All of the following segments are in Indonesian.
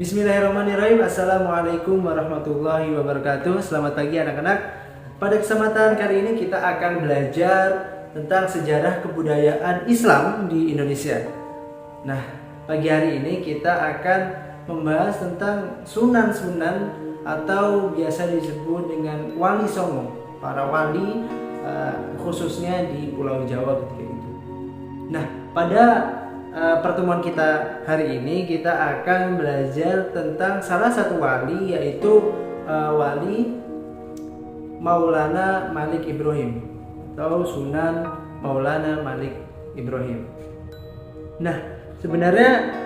Bismillahirrahmanirrahim. Assalamualaikum warahmatullahi wabarakatuh. Selamat pagi anak-anak. Pada kesempatan kali ini kita akan belajar tentang sejarah kebudayaan Islam di Indonesia. Nah, pagi hari ini kita akan membahas tentang sunan-sunan atau biasa disebut dengan wali songo. Para wali khususnya di Pulau Jawa ketika itu. Nah, pada pertemuan kita hari ini kita akan belajar tentang salah satu wali, yaitu wali Maulana Malik Ibrahim atau Sunan Maulana Malik Ibrahim. Nah, sebenarnya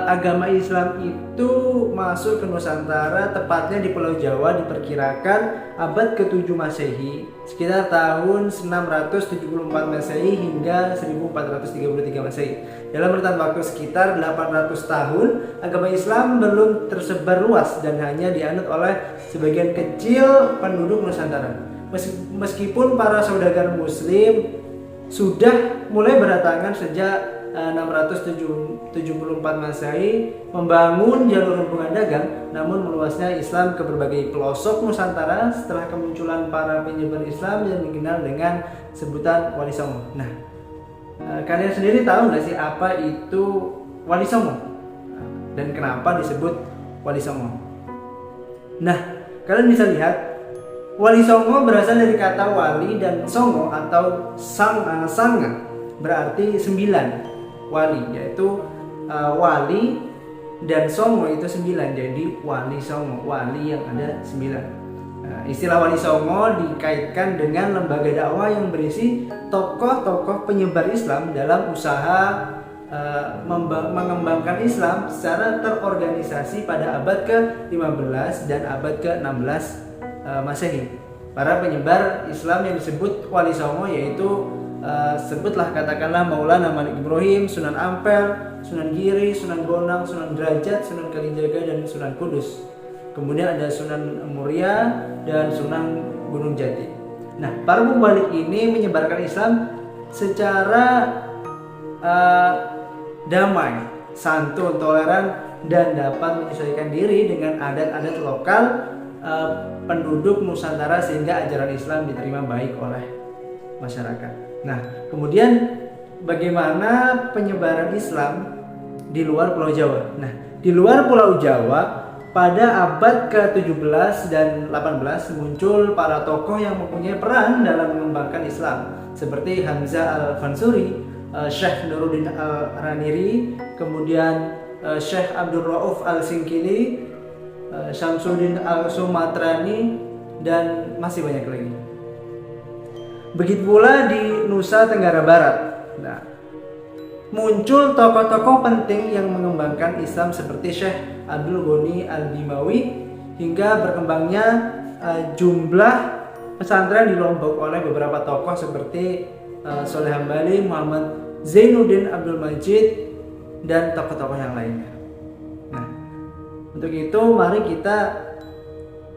agama Islam itu masuk ke Nusantara, tepatnya di Pulau Jawa diperkirakan abad ke-7 Masehi, sekitar tahun 674 Masehi hingga 1433 Masehi. Dalam rentan waktu sekitar 800 tahun, agama Islam belum tersebar luas dan hanya dianut oleh sebagian kecil penduduk Nusantara. Meskipun para saudagar muslim sudah mulai berdatangan sejak 674 Masehi membangun jalur hubungan dagang, namun meluasnya Islam ke berbagai pelosok Nusantara setelah kemunculan para penyebar Islam yang dikenal dengan sebutan Wali Songo. Nah, kalian sendiri tahu nggak sih apa itu Wali Songo dan kenapa disebut Wali Songo? Nah, kalian bisa lihat Wali Songo berasal dari kata wali dan songo atau sanga, berarti 9 wali, yaitu wali dan songo itu 9, jadi wali songo, wali yang ada 9. Istilah wali songo dikaitkan dengan lembaga dakwah yang berisi tokoh-tokoh penyebar Islam dalam usaha mengembangkan Islam secara terorganisasi pada abad ke-15 dan abad ke-16 Masehi. Para penyebar Islam yang disebut wali songo yaitu sebutlah katakanlah Maulana Malik Ibrahim, Sunan Ampel, Sunan Giri, Sunan Bonang, Sunan Derajat, Sunan Kalijaga, dan Sunan Kudus. Kemudian ada Sunan Muria dan Sunan Gunung Jati. Nah, para mubalik ini menyebarkan Islam secara damai, santun, toleran, dan dapat menyesuaikan diri dengan adat-adat lokal penduduk Nusantara sehingga ajaran Islam diterima baik oleh masyarakat. Nah, kemudian bagaimana penyebaran Islam di luar Pulau Jawa? Nah, di luar Pulau Jawa pada abad ke-17 dan 18 muncul para tokoh yang mempunyai peran dalam mengembangkan Islam seperti Hamzah Al-Fansuri, Syekh Nuruddin Al-Raniri, kemudian Syekh Abdul Rauf Al-Singkili, Syamsuddin Al-Sumatrani, dan masih banyak lagi. Begitu pula di Nusa Tenggara Barat. Nah, muncul tokoh-tokoh penting yang mengembangkan Islam seperti Syekh Abdul Ghani Al-Bimawi, hingga berkembangnya jumlah pesantren di Lombok oleh beberapa tokoh seperti Soleh Hambali, Muhammad Zainuddin Abdul Majid, dan tokoh-tokoh yang lainnya. Nah, untuk itu mari kita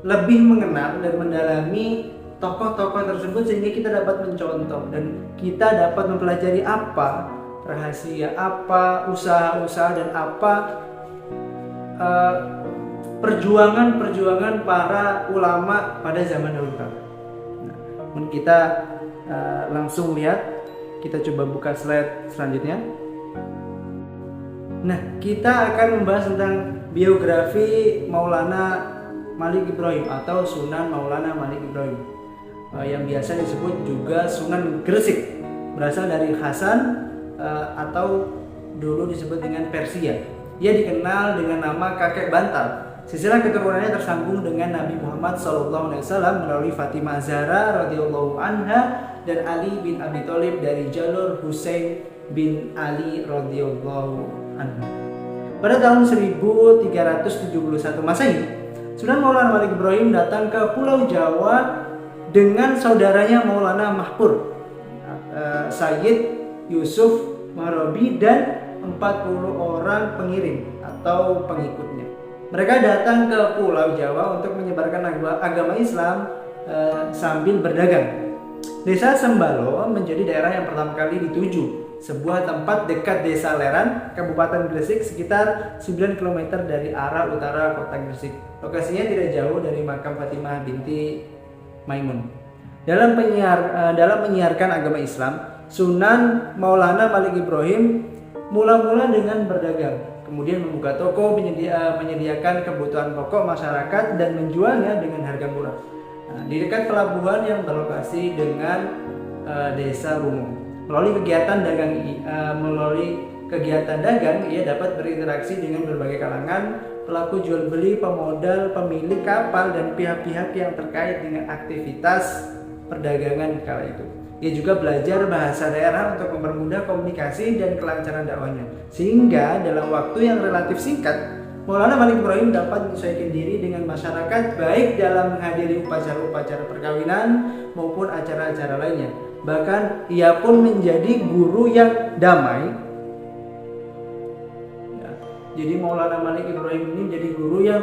lebih mengenal dan mendalami tokoh-tokoh tersebut sehingga kita dapat mencontoh dan kita dapat mempelajari apa rahasia, apa usaha-usaha, dan apa perjuangan para ulama pada zaman dahulu kala. Nah, kita langsung lihat, kita coba buka slide selanjutnya. Nah, kita akan membahas tentang biografi Maulana Malik Ibrahim atau Sunan Maulana Malik Ibrahim, yang biasa disebut juga Sunan Gresik, berasal dari Hasan atau dulu disebut dengan Persia. Ia dikenal dengan nama kakek bantal. Silsilah keturunannya tersambung dengan Nabi Muhammad SAW melalui Fatimah Zahra radhiyallahu anha dan Ali bin Abi Thalib dari jalur Husain bin Ali radhiyallahu anhu. Pada tahun 1371 Masehi, Sunan Maulana Malik Ibrahim datang ke Pulau Jawa dengan saudaranya Maulana Mahpur, Sayyid Yusuf Marabi, dan 40 orang pengiring atau pengikutnya. Mereka datang ke Pulau Jawa untuk menyebarkan agama Islam sambil berdagang. Desa Sembalo menjadi daerah yang pertama kali dituju sebuah tempat dekat Desa Leran, Kabupaten Gresik, sekitar 9 km dari arah utara kota Gresik. Lokasinya tidak jauh dari makam Fatimah binti Maimun. Dalam menyiarkan agama Islam, Sunan Maulana Malik Ibrahim mula-mula dengan berdagang, kemudian membuka toko, menyediakan kebutuhan pokok masyarakat dan menjualnya dengan harga murah. Di dekat pelabuhan yang berlokasi dengan Desa Lumo. Melalui kegiatan dagang, ia dapat berinteraksi dengan berbagai kalangan, pelaku jual beli, pemodal, pemilik kapal, dan pihak-pihak yang terkait dengan aktivitas perdagangan kala itu. Ia juga belajar bahasa daerah untuk mempermudah komunikasi dan kelancaran dakwahnya. Sehingga dalam waktu yang relatif singkat, Maulana Malik Ibrahim dapat menyesuaikan diri dengan masyarakat baik dalam menghadiri upacara-upacara perkawinan maupun acara-acara lainnya. Bahkan ia pun menjadi guru yang damai. Ya, jadi Maulana Malik Ibrahim ini menjadi guru yang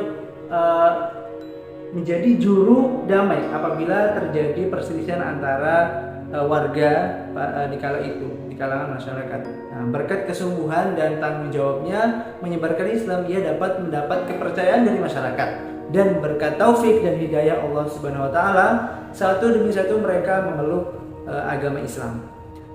menjadi juru damai apabila terjadi perselisihan antara warga di kala itu, di kalangan masyarakat. Berkat kesungguhan dan tanggung jawabnya menyebarkan Islam, ia dapat mendapat kepercayaan dari masyarakat, dan berkat taufik dan hidayah Allah Subhanahu wa taala, satu demi satu mereka memeluk agama Islam.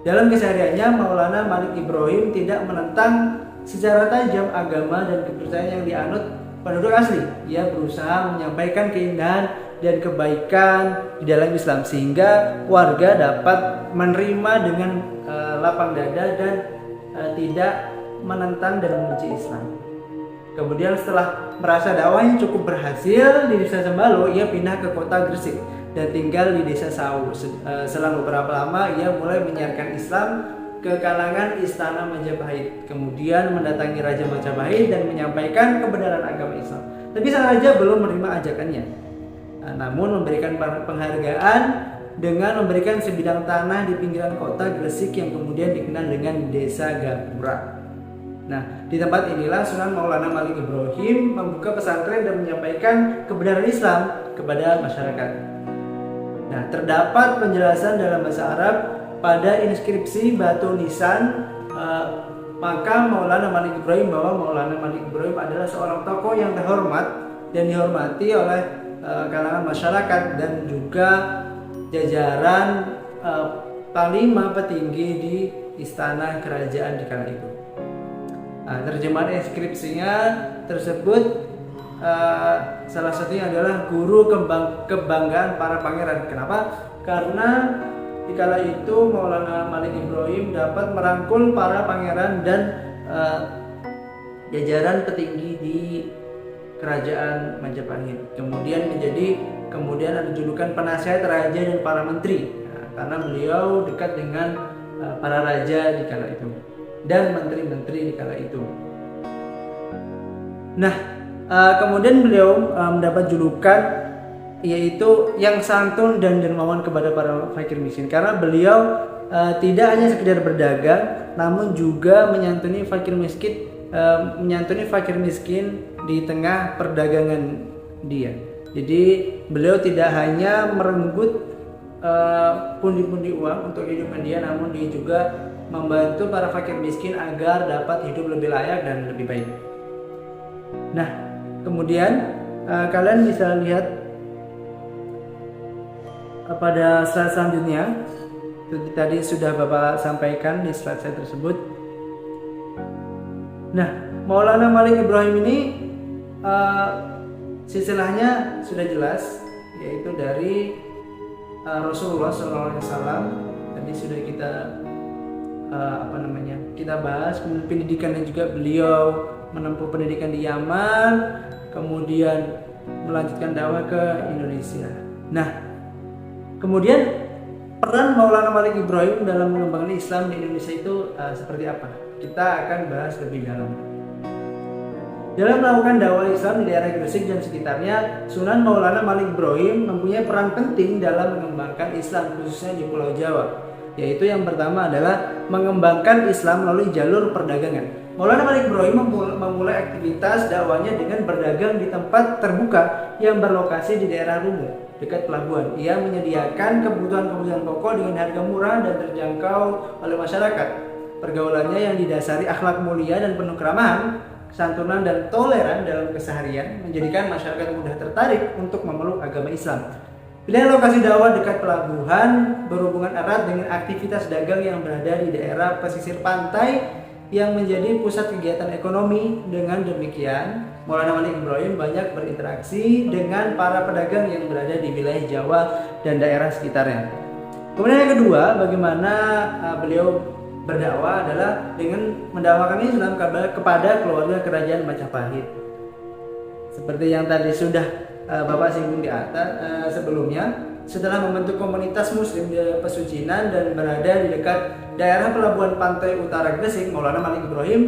Dalam kesehariannya, Maulana Malik Ibrahim tidak menentang secara tajam agama dan kepercayaan yang dianut penduduk asli. Ia berusaha menyampaikan keindahan dan kebaikan di dalam Islam sehingga warga dapat menerima dengan lapang dada dan tidak menentang dan membenci Islam. Kemudian setelah merasa dakwahnya cukup berhasil di Desa Sembalo, ia pindah ke kota Gresik dan tinggal di Desa Sawu. Selang beberapa lama ia mulai menyiarkan Islam ke kalangan istana Majapahit, kemudian mendatangi Raja Majapahit dan menyampaikan kebenaran agama Islam. Tapi sang raja belum menerima ajakannya, namun memberikan penghargaan dengan memberikan sebidang tanah di pinggiran kota Gresik yang kemudian dikenal dengan Desa Gapura. Nah, di tempat inilah Sunan Maulana Malik Ibrahim membuka pesantren dan menyampaikan kebenaran Islam kepada masyarakat. Nah, terdapat penjelasan dalam bahasa Arab pada inskripsi batu nisan maka Maulana Malik Ibrahim bahwa Maulana Malik Ibrahim adalah seorang tokoh yang terhormat dan dihormati oleh kalangan masyarakat dan juga jajaran panglima petinggi di istana kerajaan di kala itu. Terjemahan inskripsinya tersebut salah satunya adalah guru kebanggaan para pangeran. Kenapa? Karena di kala itu Maulana Malik Ibrahim dapat merangkul para pangeran dan jajaran petinggi di kerajaan Majapahit. Kemudian ada julukan penasihat raja dan para menteri, karena beliau dekat dengan para raja di kala itu dan menteri-menteri di kala itu. Nah, kemudian beliau mendapat julukan yaitu yang santun dan dermawan kepada para fakir miskin, karena beliau tidak hanya sekedar berdagang, namun juga menyantuni fakir miskin di tengah perdagangan dia. Jadi beliau tidak hanya merenggut pundi-pundi uang untuk hidupnya dia, namun dia juga membantu para fakir miskin agar dapat hidup lebih layak dan lebih baik. Nah, kemudian kalian bisa lihat pada slide selanjutnya. Tadi sudah Bapak sampaikan di slide saya tersebut. Nah, Maulana Malik Ibrahim ini silsilahnya sudah jelas, yaitu dari Rasulullah SAW. Tadi sudah kita bahas pendidikan, dan juga beliau menempuh pendidikan di Yaman, kemudian melanjutkan dakwah ke Indonesia. Nah, kemudian peran Maulana Malik Ibrahim dalam mengembangkan Islam di Indonesia itu seperti apa? Kita akan bahas lebih dalam. Dalam melakukan dakwah Islam di daerah Gresik dan sekitarnya, Sunan Maulana Malik Ibrahim mempunyai peran penting dalam mengembangkan Islam, khususnya di Pulau Jawa. Yaitu yang pertama adalah mengembangkan Islam melalui jalur perdagangan. Maulana Malik Ibrahim memulai aktivitas dakwahnya dengan berdagang di tempat terbuka yang berlokasi di daerah Lumo, dekat pelabuhan. Ia menyediakan kebutuhan pokok dengan harga murah dan terjangkau oleh masyarakat. Pergaulannya yang didasari akhlak mulia dan penuh keramahan, kesantunan dan toleran dalam keseharian menjadikan masyarakat mudah tertarik untuk memeluk agama Islam. Pilihan lokasi dakwah dekat pelabuhan berhubungan erat dengan aktivitas dagang yang berada di daerah pesisir pantai yang menjadi pusat kegiatan ekonomi. Dengan demikian, Maulana Malik Ibrahim banyak berinteraksi dengan para pedagang yang berada di wilayah Jawa dan daerah sekitarnya. Kemudian yang kedua, bagaimana beliau berdakwah adalah dengan mendakwakan Islam kepada keluarga kerajaan Majapahit. Seperti yang tadi sudah Bapak singgung di atas sebelumnya, setelah membentuk komunitas muslim di Pesucinan dan berada di dekat daerah pelabuhan pantai utara Gresik, Maulana Malik Ibrahim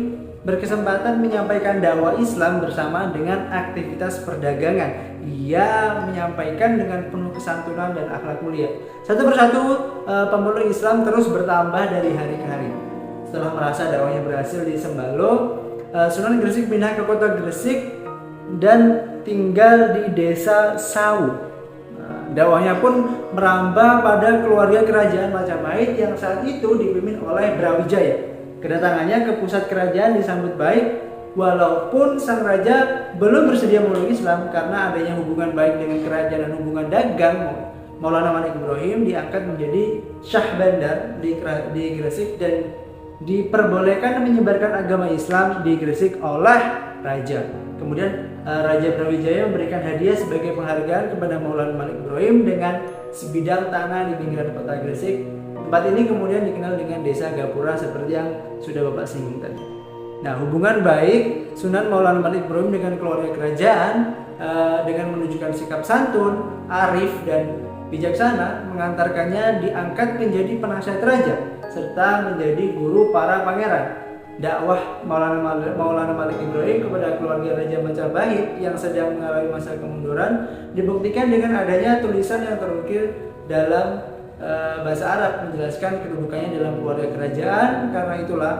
berkesempatan menyampaikan dakwah Islam bersama dengan aktivitas perdagangan. Ia menyampaikan dengan penuh kesantunan dan akhlak mulia. Satu persatu pemeluk Islam terus bertambah dari hari ke hari. Setelah merasa dakwahnya berhasil di Sembalo, Sunan Gresik pindah ke kota Gresik dan tinggal di desa Sau. Dakwahnya pun merambah pada keluarga kerajaan Majapahit yang saat itu dipimpin oleh Brawijaya. Kedatangannya ke pusat kerajaan disambut baik, walaupun sang raja belum bersedia memeluk Islam karena adanya hubungan baik dengan kerajaan dan hubungan dagang. Maulana Malik Ibrahim diangkat menjadi Syah Bandar di Gresik dan diperbolehkan menyebarkan agama Islam di Gresik oleh raja. Kemudian Raja Brawijaya memberikan hadiah sebagai penghargaan kepada Maulana Malik Ibrahim dengan sebidang tanah di pinggiran kota Gresik. Tempat ini kemudian dikenal dengan Desa Gapura seperti yang sudah Bapak singgung tadi. Nah, hubungan baik Sunan Maulana Malik Ibrahim dengan keluarga kerajaan dengan menunjukkan sikap santun, arif dan bijaksana mengantarkannya diangkat menjadi penasihat raja serta menjadi guru para pangeran. Dakwah Maulana Malik Ibrahim kepada keluarga Raja Majapahit yang sedang mengalami masa kemunduran dibuktikan dengan adanya tulisan yang terukir dalam bahasa Arab menjelaskan kedudukannya dalam keluarga kerajaan. Karena itulah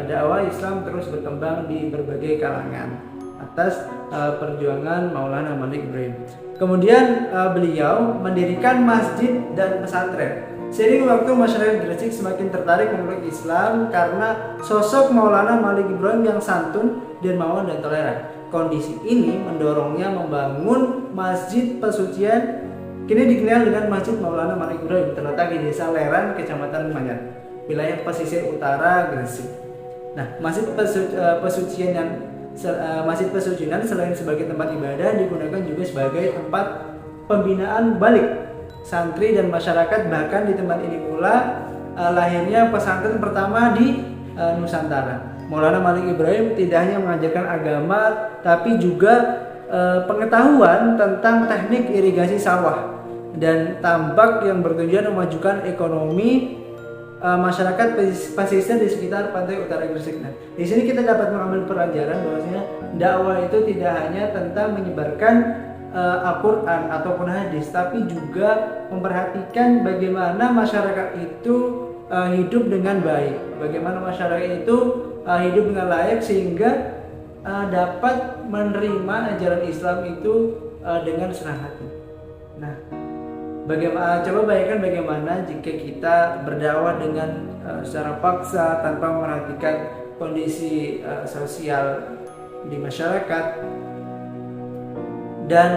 dakwah Islam terus berkembang di berbagai kalangan atas perjuangan Maulana Malik Ibrahim. Kemudian beliau mendirikan masjid dan pesantren. Seiring waktu, masyarakat Gresik semakin tertarik memeluk Islam karena sosok Maulana Malik Ibrahim yang santun, dermawan dan toleran. Kondisi ini mendorongnya membangun Masjid Pesucian, kini dikenal dengan Masjid Maulana Malik Ibrahim, terletak di Desa Leran, Kecamatan Manyar, wilayah pesisir utara Gresik. Nah, Masjid Pesucinan selain sebagai tempat ibadah digunakan juga sebagai tempat pembinaan balik santri dan masyarakat. Bahkan di tempat ini pula lahirnya pesantren pertama di Nusantara. Maulana Malik Ibrahim tidak hanya mengajarkan agama tapi juga pengetahuan tentang teknik irigasi sawah dan tambak yang bertujuan memajukan ekonomi masyarakat pesisir di sekitar pantai utara Gresik. Nah, di sini kita dapat mengambil pelajaran bahwasanya dakwah itu tidak hanya tentang menyebarkan Al-Quran ataupun hadis, tapi juga memperhatikan bagaimana masyarakat itu hidup dengan baik, bagaimana masyarakat itu hidup dengan layak sehingga dapat menerima ajaran Islam itu dengan senang hati. Nah, coba bayangkan bagaimana jika kita berdakwah dengan secara paksa tanpa memperhatikan kondisi sosial di masyarakat. Dan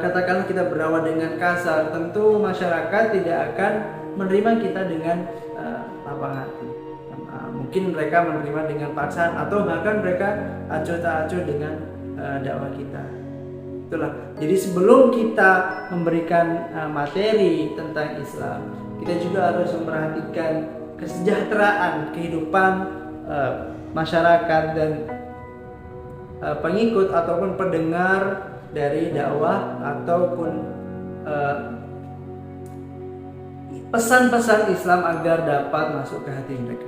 katakanlah kita berdakwah dengan kasar, tentu masyarakat tidak akan menerima kita dengan lapang hati. Mungkin mereka menerima dengan paksaan atau bahkan mereka acuh tak acuh dengan dakwah kita. Itulah. Jadi sebelum kita memberikan materi tentang Islam, kita juga harus memperhatikan kesejahteraan kehidupan masyarakat dan pengikut ataupun pendengar dari dakwah ataupun pesan-pesan Islam agar dapat masuk ke hati mereka.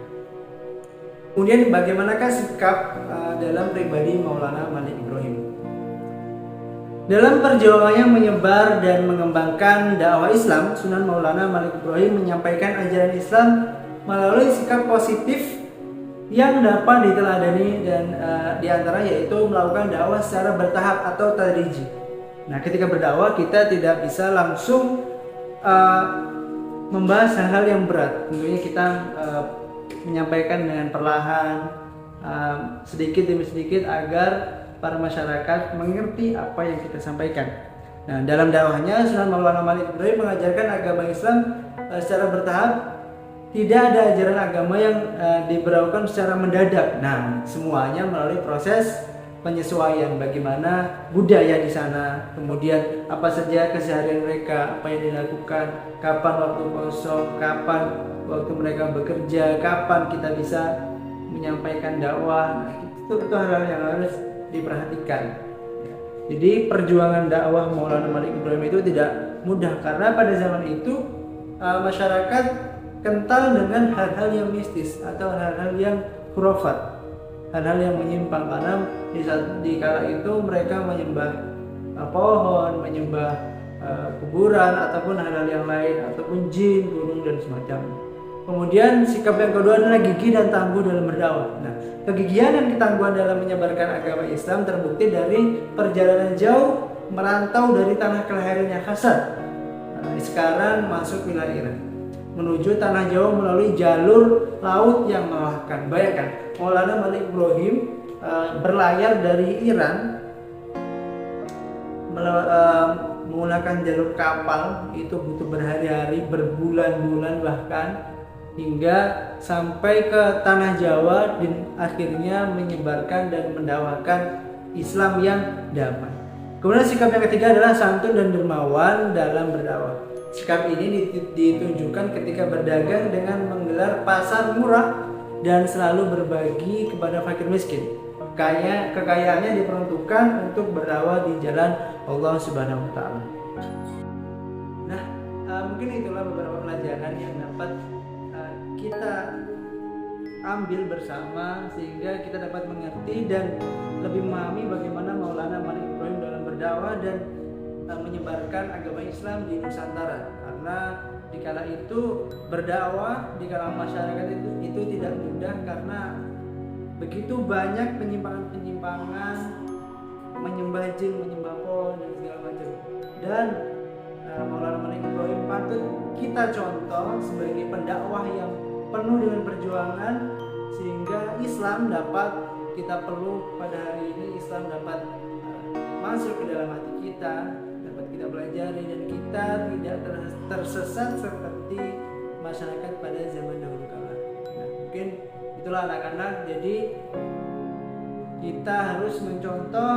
Kemudian bagaimanakah sikap dalam pribadi Maulana Malik Ibrahim? Dalam perjuangannya menyebar dan mengembangkan dakwah Islam, Sunan Maulana Malik Ibrahim menyampaikan ajaran Islam melalui sikap positif yang dapat diteladani dan diantara yaitu melakukan dakwah secara bertahap atau tadriji. Nah, ketika berdakwah kita tidak bisa langsung membahas hal-hal yang berat. Tentunya kita menyampaikan dengan perlahan, sedikit demi sedikit agar para masyarakat mengerti apa yang kita sampaikan. Nah, dalam dakwahnya Sunan Maulana Malik Ibrahim mengajarkan agama Islam secara bertahap. Tidak ada ajaran agama yang diberlakukan secara mendadak. Nah, semuanya melalui proses penyesuaian bagaimana budaya di sana, kemudian apa saja keseharian mereka, apa yang dilakukan, kapan waktu kosong, kapan waktu mereka bekerja, kapan kita bisa menyampaikan dakwah. Itu hal-hal yang harus diperhatikan. Jadi perjuangan dakwah Maulana Malik Ibrahim itu tidak mudah karena pada zaman itu masyarakat kental dengan hal-hal yang mistis atau hal-hal yang khurafat, hal-hal yang menyimpang, karena di kala itu mereka menyembah pohon, menyembah kuburan ataupun hal-hal yang lain ataupun jin, gunung dan semacamnya. Kemudian sikap yang kedua adalah gigih dan tangguh dalam berdakwah. Nah, kegigihan dan ketangguhan dalam menyebarkan agama Islam terbukti dari perjalanan jauh merantau dari tanah kelahirannya Hasan. Sekarang masuk wilayah Iran, menuju tanah Jawa melalui jalur laut yang melelahkan. Bayangkan, Maulana Malik Ibrahim berlayar dari Iran menggunakan jalur kapal, itu butuh berhari-hari, berbulan-bulan bahkan, hingga sampai ke tanah Jawa dan akhirnya menyebarkan dan mendakwakan Islam yang damai. Kemudian sikap yang ketiga adalah santun dan dermawan dalam berdakwah. Sikap ini ditunjukkan ketika berdagang dengan menggelar pasar murah dan selalu berbagi kepada fakir miskin. Kekayaannya diperuntukkan untuk berdakwah di jalan Allah Subhanahu wa taala. Nah, mungkin itulah beberapa pelajaran yang dapat kita ambil bersama sehingga kita dapat mengerti dan lebih memahami bagaimana Maulana Malik Ibrahim dalam berdakwah dan menyebarkan agama Islam di Nusantara. Karena di kala itu berdakwah di kalangan masyarakat itu tidak mudah karena begitu banyak penyimpangan, menyembah jin, menyembah pohon dan segala macam. Dan Maulana Malik Ibrahim patut kita contoh sebagai pendakwah yang penuh dengan perjuangan sehingga Islam dapat kita peluk pada hari ini, Islam dapat masuk ke dalam hati kita, dapat kita pelajari dan kita tidak tersesat seperti masyarakat pada zaman dahulu kala. Nah, mungkin itulah anak-anak, jadi kita harus mencontoh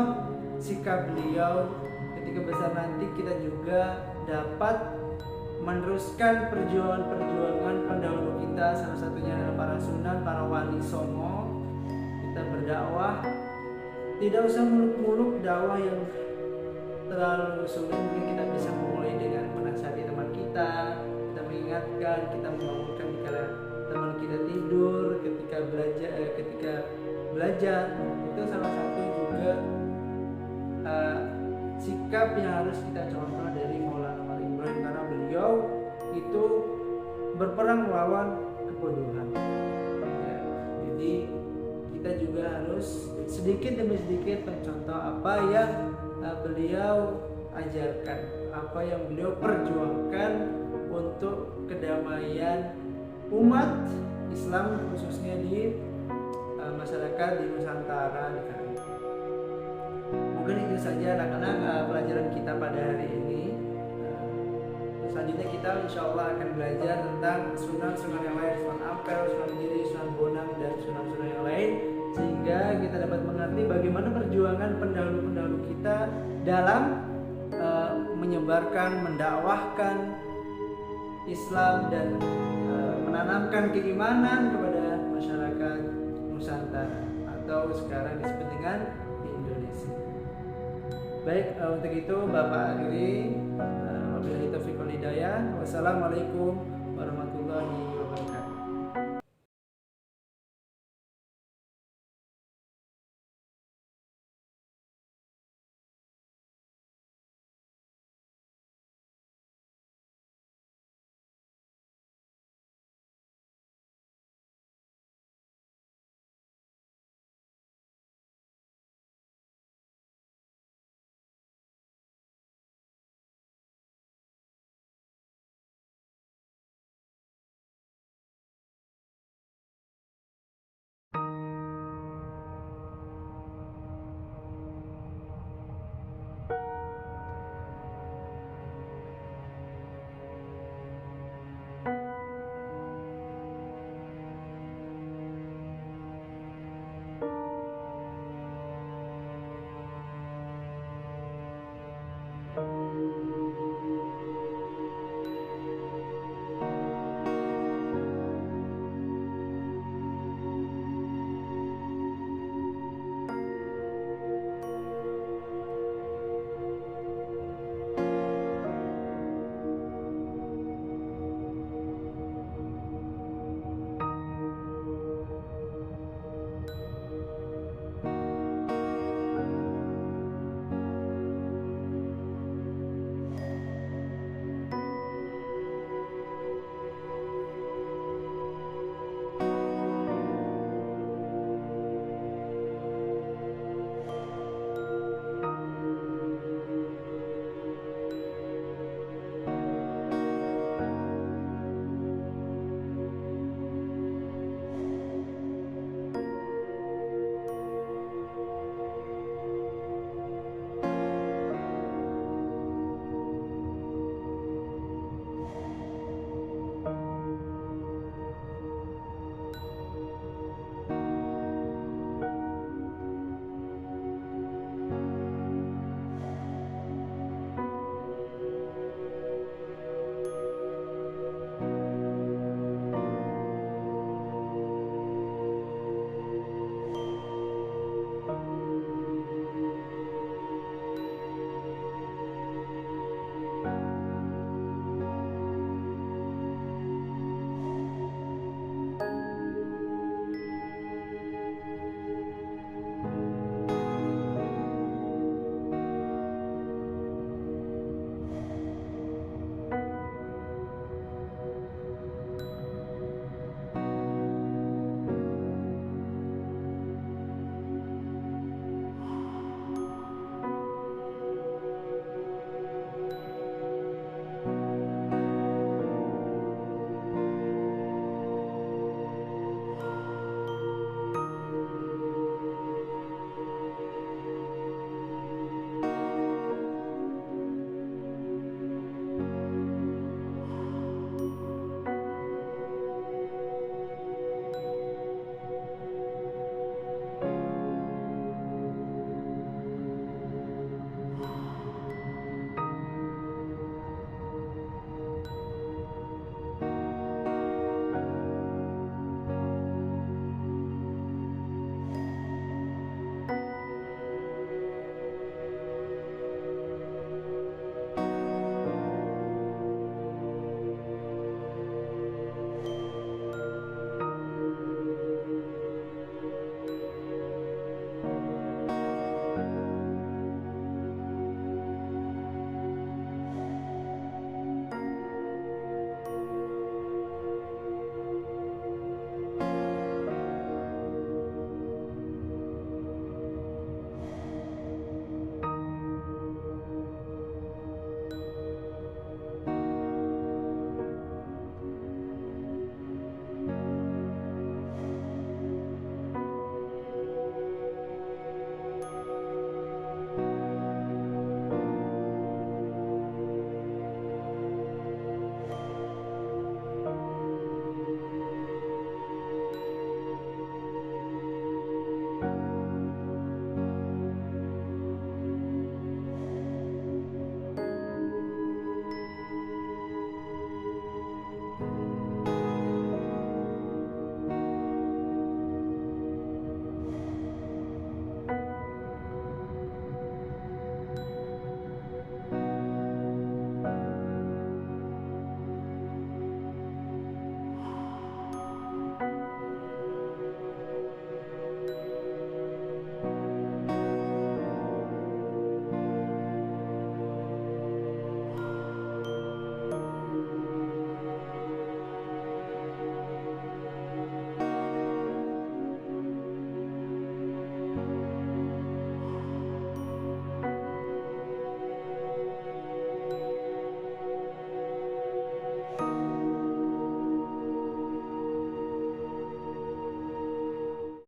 sikap beliau ketika besar nanti kita juga dapat meneruskan perjuangan pendahulu kita, salah satunya adalah para sunan, para wali songo. Kita berdakwah tidak usah muluk-muluk dakwah yang terlalu sulit. Mungkin kita bisa memulai dengan menasihati teman kita mengingatkan, kita membangunkan ketika teman kita tidur, ketika belajar. Itu salah satu juga sikap yang harus kita contoh dari Maulana Malik Ibrahim, karena beliau itu berperang melawan kebodohan. Ya, jadi kita juga harus sedikit demi sedikit mencontoh apa yang beliau ajarkan, apa yang beliau perjuangkan untuk kedamaian umat Islam khususnya di masyarakat di Nusantara. Mungkin itu saja anak-anak pelajaran kita pada hari ini. Selanjutnya kita insya Allah akan belajar tentang sunan-sunan yang lain, Sunan Ampel, Sunan Giri, Sunan Bonang, dan sunan-sunan yang lain, sehingga kita dapat mengerti bagaimana perjuangan pendahulu-pendahulu kita dalam menyebarkan, mendakwahkan Islam dan menanamkan keimanan kepada masyarakat Nusantara atau sekarang disebut dengan Indonesia. Baik, untuk itu Bapak akhiri. Wabillahi taufiq wal hidayah. Wassalamualaikum warahmatullahi